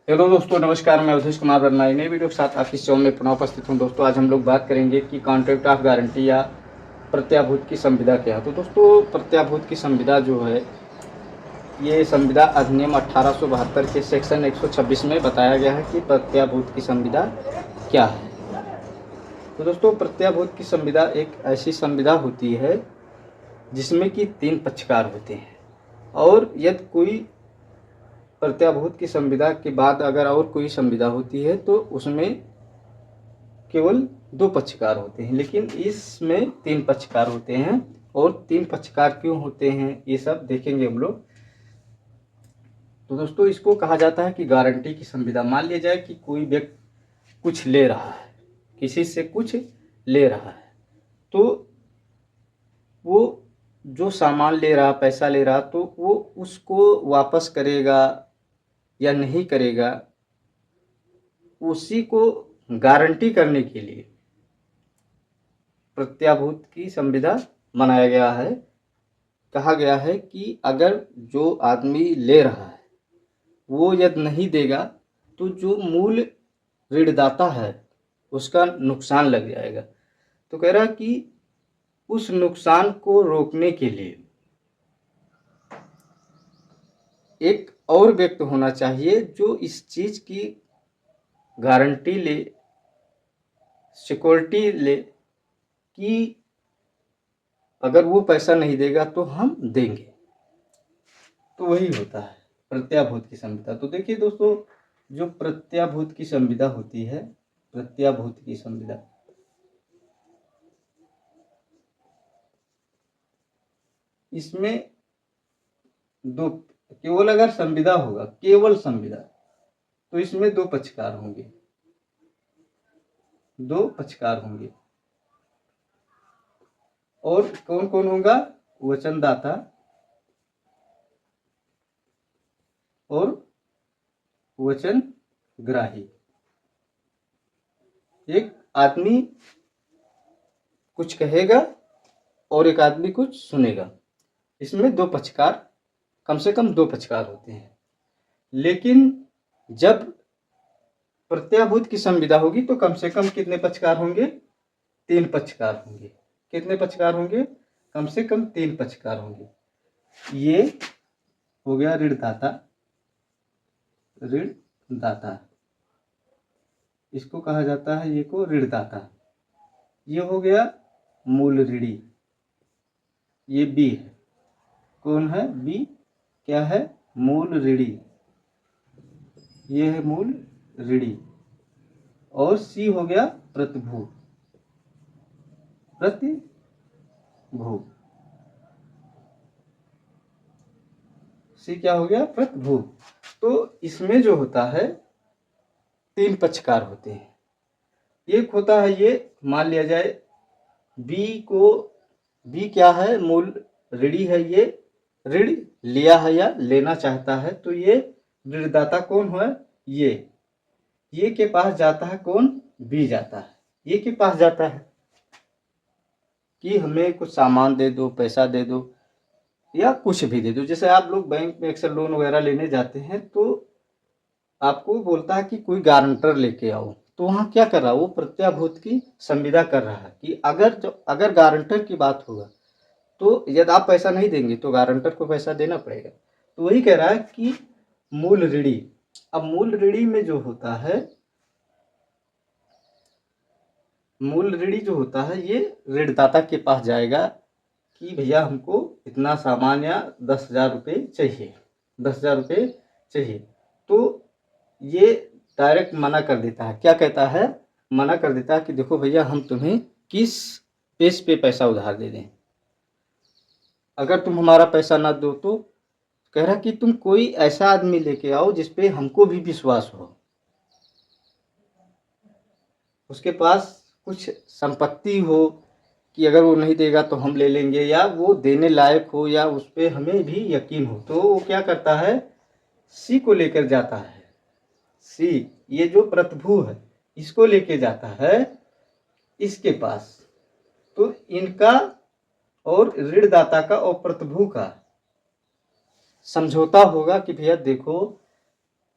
Hello दोस्तों, नमस्कार। मैं अवधेश कुमार वर्मा नई वीडियो के साथ आपकी शो में पुनः उपस्थित हूं। दोस्तों, आज हम लोग बात करेंगे कि कॉन्ट्रैक्ट ऑफ गारंटी या प्रत्याभूत की संविदा क्या है। तो दोस्तों, प्रत्याभूत की संविदा जो है, ये संविदा अधिनियम 1872 के सेक्शन 126 में बताया गया है कि प्रत्याभूत की संविदा क्या है। तो दोस्तों, प्रत्याभूत की संविदा एक ऐसी संविदा होती है जिसमें कि 3 पक्षकार होते हैं, और यदि कोई प्रत्याभूत की संविदा के बाद अगर और कोई संविदा होती है तो उसमें केवल 2 पक्षकार होते हैं, लेकिन इसमें 3 पक्षकार होते हैं। और 3 पक्षकार क्यों होते हैं ये सब देखेंगे हम लोग। तो दोस्तों, इसको कहा जाता है कि गारंटी की संविदा। मान लिया जाए कि कोई व्यक्ति कुछ ले रहा है, किसी से कुछ ले रहा है, तो वो जो सामान ले रहा, पैसा ले रहा, तो वो उसको वापस करेगा या नहीं करेगा, उसी को गारंटी करने के लिए प्रत्याभूत की संविदा बनाया गया है। कहा गया है कि अगर जो आदमी ले रहा है वो यदि नहीं देगा तो जो मूल ऋणदाता है उसका नुकसान लग जाएगा। तो कह रहा है कि उस नुकसान को रोकने के लिए एक और व्यक्ति होना चाहिए जो इस चीज की गारंटी ले, सिक्योरिटी ले कि अगर वो पैसा नहीं देगा तो हम देंगे। तो वही होता है प्रत्याभूत की संविदा। तो देखिए दोस्तों, जो प्रत्याभूत की संविदा होती है, प्रत्याभूत की संविदा, इसमें दो, केवल अगर संविदा होगा, केवल संविदा, तो इसमें 2 पक्षकार होंगे, 2 पक्षकार होंगे। और कौन कौन होगा? वचनदाता और वचनग्राही। एक आदमी कुछ कहेगा और एक आदमी कुछ सुनेगा। इसमें 2 पक्षकार, कम से कम 2 पक्षकार होते हैं। लेकिन जब प्रत्याभूत की संविदा होगी तो कम से कम कितने पक्षकार होंगे? 3 पक्षकार होंगे। कितने पक्षकार होंगे? कम से कम 3 पक्षकार होंगे। ये हो गया ऋणदाता, ऋणदाता इसको कहा जाता है, ये को ऋणदाता। ये हो गया मूल ऋणी, ये बी है। कौन है? बी क्या है? मूल ऋणी। ये है मूल ऋणी। और सी हो गया प्रतिभू, प्रतिभू। सी क्या हो गया? प्रतिभू। तो इसमें जो होता है 3 पक्षकार होते हैं। एक होता है ये, मान लिया जाए बी को, बी क्या है? मूल ऋणी है। ये ऋण लिया है या लेना चाहता है, तो ये ऋणदाता कौन है? ये के पास जाता है। कौन? बी जाता है। ये के पास जाता है कि हमें कुछ सामान दे दो, पैसा दे दो या कुछ भी दे दो। जैसे आप लोग बैंक में अक्सर लोन वगैरह लेने जाते हैं तो आपको बोलता है कि कोई गारंटर लेके आओ, तो वहाँ क्या कर रहा है? वो प्रत्याभूत की संविदा कर रहा है कि अगर गारंटर की बात होगा तो यदि आप पैसा नहीं देंगे तो गारंटर को पैसा देना पड़ेगा। तो वही कह रहा है कि मूल ऋणी। अब मूल ऋणी में जो होता है, मूल ऋणी जो होता है ये ऋणदाता के पास जाएगा कि भैया हमको इतना सामान या 10,000 रुपये चाहिए, 10,000 रुपये चाहिए। तो ये डायरेक्ट मना कर देता है। क्या कहता है? मना कर देता है कि देखो भैया, हम तुम्हें किस बेस पे पैसा उधार दे दें। अगर तुम हमारा पैसा ना दो तो कह रहा कि तुम कोई ऐसा आदमी लेके आओ जिसपे हमको भी विश्वास हो, उसके पास कुछ संपत्ति हो कि अगर वो नहीं देगा तो हम ले लेंगे, या वो देने लायक हो, या उस पर हमें भी यकीन हो। तो वो क्या करता है? सी को लेकर जाता है। सी, ये जो प्रतिभू है, इसको लेके जाता है इसके पास। तो इनका और ऋणदाता का और प्रतिभू का समझौता होगा कि भैया देखो,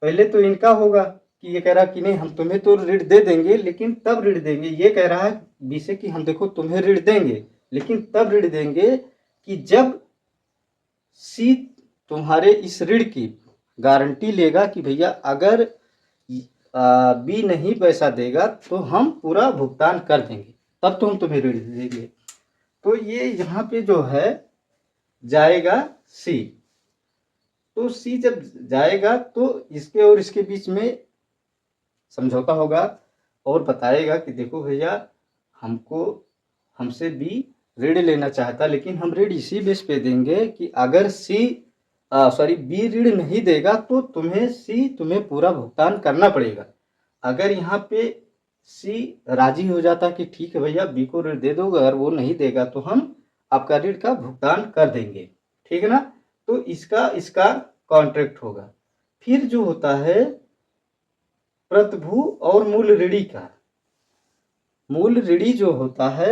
पहले तो इनका होगा कि ये कह रहा कि नहीं हम तुम्हें तो ऋण दे देंगे, लेकिन तब ऋण देंगे। ये कह रहा है बी से कि हम देखो तुम्हें ऋण देंगे, लेकिन तब ऋण देंगे कि जब सी तुम्हारे इस ऋण की गारंटी लेगा कि भैया अगर बी नहीं पैसा देगा तो हम पूरा भुगतान कर देंगे, तब तो हम तुम्हें ऋण देंगे। तो ये यहाँ पे जो है जाएगा सी। तो सी जब जाएगा तो इसके और इसके बीच में समझौता होगा और बताएगा कि देखो भैया हमसे बी ऋण लेना चाहता, लेकिन हम ऋण इसी बेस पे देंगे कि अगर बी ऋण नहीं देगा तो तुम्हें पूरा भुगतान करना पड़ेगा। अगर यहाँ पे सी राजी हो जाता कि ठीक है भैया बी को ऋण दे दो, अगर वो नहीं देगा तो हम आपका ऋण का भुगतान कर देंगे, ठीक है ना। तो इसका कॉन्ट्रैक्ट होगा। फिर जो होता है प्रतिभू और मूल ऋणी का। मूल ऋणी जो होता है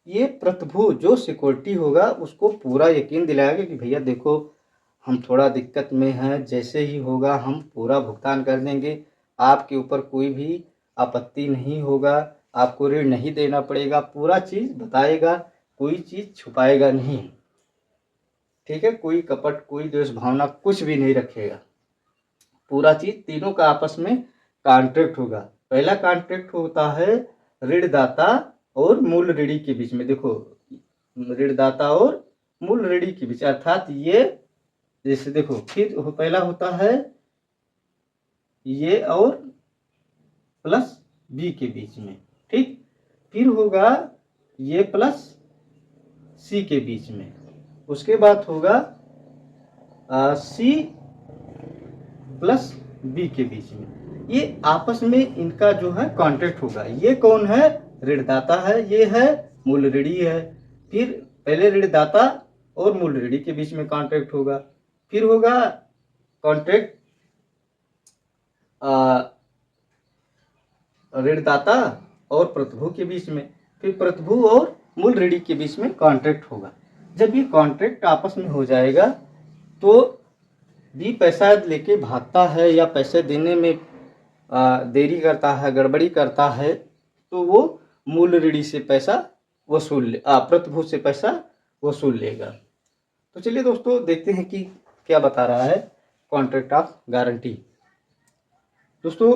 ये प्रतिभू जो सिक्योरिटी होगा उसको पूरा यकीन दिलाएगा कि भैया देखो हम थोड़ा दिक्कत में हैं, जैसे ही होगा हम पूरा भुगतान कर देंगे, आपके ऊपर कोई भी आपत्ति नहीं होगा, आपको ऋण नहीं देना पड़ेगा, पूरा चीज़ बताएगा, कोई चीज़ छुपाएगा नहीं, ठीक है। कोई कपट कोई द्वेष भावना कुछ भी नहीं रखेगा, पूरा चीज़ तीनों का आपस में कॉन्ट्रैक्ट होगा। पहला कॉन्ट्रैक्ट होता है ऋणदाता और मूल ऋणी के बीच में। देखो ऋणदाता और मूल ऋणी के बीच, अर्थात ये जैसे देखो फिर पहला होता है ये और प्लस बी के बीच में, ठीक। फिर होगा ये प्लस सी के बीच में, उसके बाद होगा सी प्लस बी के बीच में। ये आपस में इनका जो है कॉन्ट्रैक्ट होगा। ये कौन है? ऋणदाता है, ये है मूल ऋणी है। फिर पहले ऋणदाता और मूल ऋणी के बीच में कॉन्ट्रैक्ट होगा। फिर होगा कॉन्ट्रैक्ट ऋणदाता और प्रतिभू के बीच में। फिर प्रतिभू और मूल ऋणी के बीच में कॉन्ट्रैक्ट होगा। जब ये कॉन्ट्रैक्ट आपस में हो जाएगा तो बी पैसा लेके भागता है या पैसे देने में देरी करता है, गड़बड़ी करता है, तो वो मूल ऋणी से पैसा प्रतिभू से पैसा वसूल लेगा। तो चलिए दोस्तों देखते हैं कि क्या बता रहा है कॉन्ट्रैक्ट ऑफ गारंटी। दोस्तों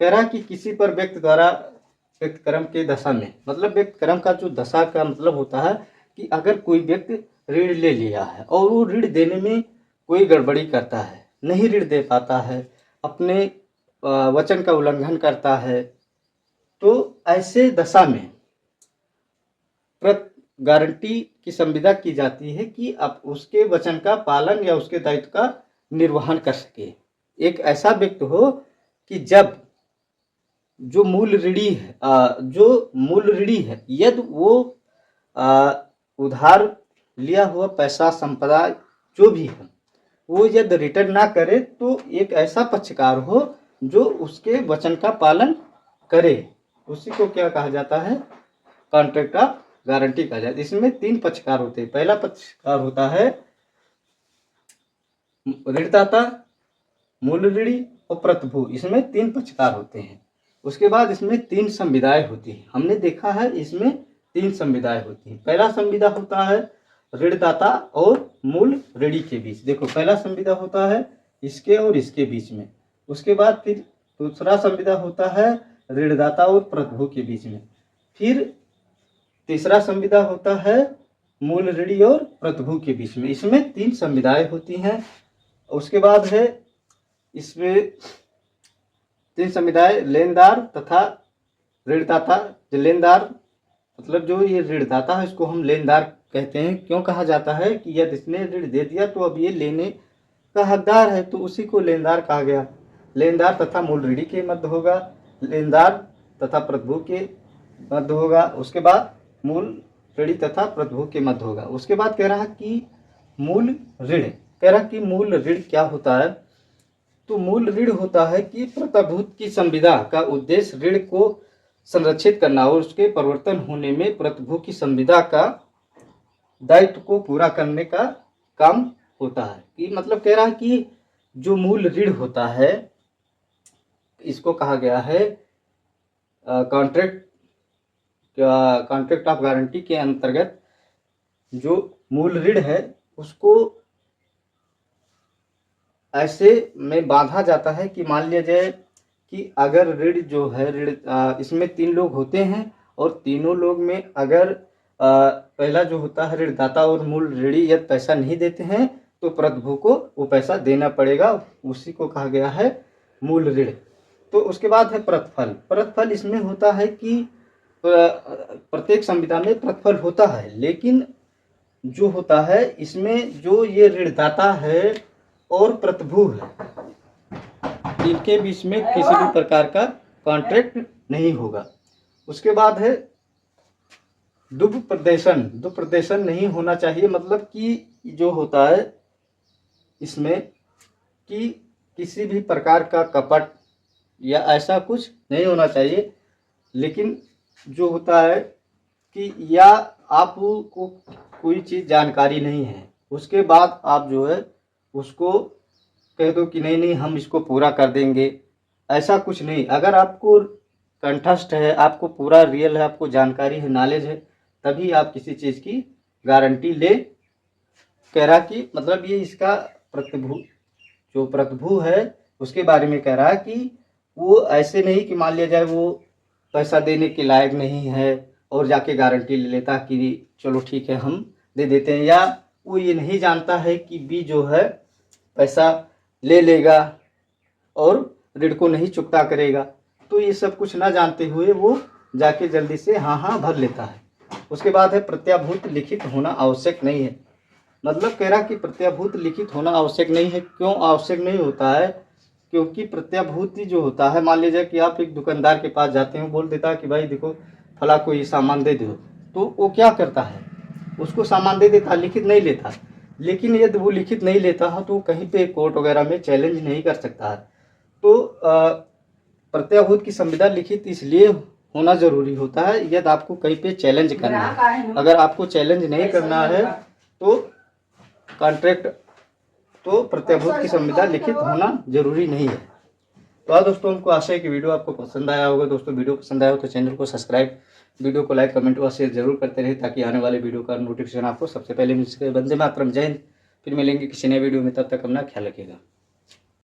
कह रहा है कि किसी पर व्यक्ति द्वारा व्यक्त कर्म के दशा में, मतलब व्यक्त कर्म का जो दशा का मतलब होता है कि अगर कोई व्यक्ति ऋण ले लिया है और वो ऋण देने में कोई गड़बड़ी करता है, नहीं ऋण दे पाता है, अपने वचन का उल्लंघन करता है, तो ऐसे दशा में गारंटी की संविदा की जाती है कि अब उसके वचन का पालन या उसके दायित्व का निर्वहन कर सके। एक ऐसा व्यक्ति हो कि जब जो मूल ऋणी है यदि वो उधार लिया हुआ पैसा संपदा जो भी है वो यदि रिटर्न ना करे, तो एक ऐसा पक्षकार हो जो उसके वचन का पालन करे, उसी को क्या कहा जाता है? कॉन्ट्रैक्ट ऑफ गारंटी कहा जाता है। इसमें 3 पक्षकार होते हैं। पहला पक्षकार होता है ऋणदाता, मूल ऋणी और प्रतिभू। इसमें 3 पक्षकार होते हैं। उसके बाद इसमें 3 संविदाएं होती हैं। हमने देखा है इसमें 3 संविदाएं होती हैं। पहला संविदा होता है ऋणदाता और मूल ऋणी के बीच। देखो पहला संविदा होता है इसके और इसके बीच में। उसके बाद फिर दूसरा संविदा होता है ऋणदाता और प्रतिभू के बीच में। फिर तीसरा संविदा होता है मूल ऋणी और प्रतिभू के बीच में। इसमें 3 संविदाएं होती हैं। उसके बाद है इसमें 3 संविदाएं लेनदार तथा ऋणदाता। जो लेनदार मतलब जो ये ऋणदाता है इसको हम लेनदार कहते हैं। क्यों कहा जाता है कि यदि इसने ऋण दे दिया तो अब ये लेने का हकदार है, तो उसी को लेनदार कहा गया। लेनदार तथा मूल ऋणी के मध्य होगा, लेनदार तथा प्रतिभू के मध्य होगा। उसके बाद मूल ऋणी तथा प्रतिभू के मध्य होगा। उसके बाद कह रहा कि मूल ऋण, कह रहा कि मूल ऋण क्या होता है? तो मूल ऋण होता है कि प्रतिभूत की संविदा का उद्देश्य ऋण को संरक्षित करना और उसके परिवर्तन होने में प्रतिभू की संविदा का दायित्व को पूरा करने का काम होता है। कि मतलब कह रहा है कि जो मूल ऋण होता है, इसको कहा गया है कॉन्ट्रैक्ट ऑफ गारंटी के अंतर्गत जो मूल ऋण है उसको ऐसे में बांधा जाता है कि मान लिया जाए कि अगर ऋण जो है इसमें 3 लोग होते हैं और तीनों लोग में अगर पहला जो होता है ऋणदाता और मूल ऋणी यदि पैसा नहीं देते हैं तो प्रतिभू को वो पैसा देना पड़ेगा, उसी को कहा गया है मूल ऋण। तो उसके बाद है प्रतिफल। प्रतिफल इसमें होता है कि प्रत्येक संविदा में प्रतिफल होता है, लेकिन जो होता है इसमें जो ये ऋणदाता है और प्रतिभू है, इनके बीच में किसी भी प्रकार का कॉन्ट्रैक्ट नहीं होगा। उसके बाद है दुष्प्रदर्शन नहीं होना चाहिए, मतलब कि जो होता है इसमें कि किसी भी प्रकार का कपट या ऐसा कुछ नहीं होना चाहिए। लेकिन जो होता है कि या आपको कोई चीज़ जानकारी नहीं है, उसके बाद आप जो है उसको कह दो कि नहीं हम इसको पूरा कर देंगे, ऐसा कुछ नहीं। अगर आपको कंठस्थ है, आपको पूरा रियल है, आपको जानकारी है, नॉलेज है, तभी आप किसी चीज़ की गारंटी ले। कह रहा कि मतलब ये इसका प्रतिभू है उसके बारे में कह रहा है कि वो ऐसे नहीं कि मान लिया जाए वो पैसा देने के लायक नहीं है और जाके गारंटी ले लेता कि चलो ठीक है हम दे देते हैं, या वो ये नहीं जानता है कि बी जो है पैसा ले लेगा और ऋण को नहीं चुकता करेगा, तो ये सब कुछ ना जानते हुए वो जाके जल्दी से हाँ भर लेता है। उसके बाद है प्रत्याभूत लिखित होना आवश्यक नहीं है। मतलब कह रहा कि प्रत्याभूत लिखित होना आवश्यक नहीं है। क्यों आवश्यक नहीं होता है? क्योंकि प्रत्याभूति जो होता है, मान लीजिए कि आप एक दुकानदार के पास जाते हैं, बोल देता है कि भाई देखो फला को ये सामान दे दो, तो वो क्या करता है उसको सामान दे देता, लिखित नहीं लेता। लेकिन यदि वो लिखित नहीं लेता है तो कहीं पे कोर्ट वगैरह में चैलेंज नहीं कर सकता है। तो प्रत्याभूत की संविदा लिखित इसलिए होना जरूरी होता है यदि आपको कहीं पे चैलेंज करना है। अगर आपको चैलेंज नहीं करना है तो कॉन्ट्रैक्ट तो प्रत्याभूत की संविदा लिखित होना जरूरी नहीं है। तो दोस्तों हमको आशा है कि वीडियो आपको पसंद आया होगा। दोस्तों वीडियो पसंद आया हो तो चैनल को सब्सक्राइब, वीडियो को लाइक, कमेंट और शेयर जरूर करते रहे ताकि आने वाले वीडियो का नोटिफिकेशन आपको सबसे पहले मिल सके। वंदे मातरम, जय हिंद। फिर मिलेंगे किसी नए वीडियो में, तब तक अपना ख्याल रखिएगा।